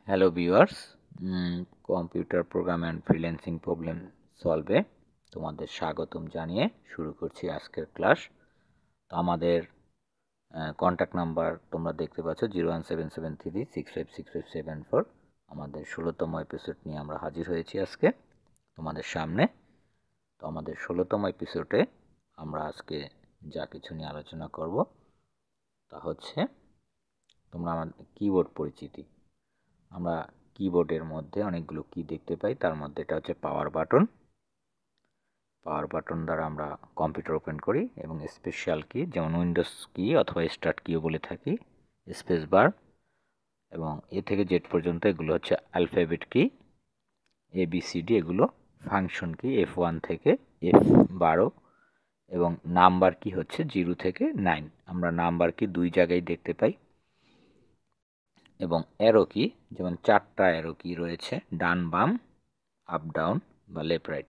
Hello viewers, computer program and freelancing problem সলভে তোমাদের স্বাগতম জানিয়ে শুরু করছি আজকের ক্লাস। তো আমাদের কন্ট্যাক্ট নাম্বার তোমরা দেখতে পাচ্ছ 01773656574। আমাদের 16তম এপিসোড নিয়ে আমরা হাজির হয়েছি আজকে তোমাদের সামনে। তো আমাদের 16তম এপিসোডে আমরা আজকে যা কিছু নিয়ে আলোচনা করব তা হচ্ছে তোমরা আমাদের কিবোর্ড পরিচিতি। আমরা কিবোর্ডের মধ্যে অনেকগুলো কি দেখতে পাই, তার মধ্যে এটা হচ্ছে পাওয়ার বাটন দ্বারা আমরা কম্পিউটার ওপেন করি, এবং স্পেশাল কি যেমন উইন্ডোজ কি অথবা স্টার্ট কিও বলে থাকি, স্পেস বার, এবং এ থেকে জেড পর্যন্ত এগুলো হচ্ছে অ্যালফাবেট কি, ABCD, এগুলো ফাংশন কি F1 থেকে F12, এবং নাম্বার কি হচ্ছে 0 থেকে 9। আমরা নাম্বার কি দুই জায়গায় দেখতে পাই, এবং অ্যারো কি যেমন 4টা অ্যারো কি রয়েছে, ডান বাম, আপ ডাউন বা লেফট রাইট।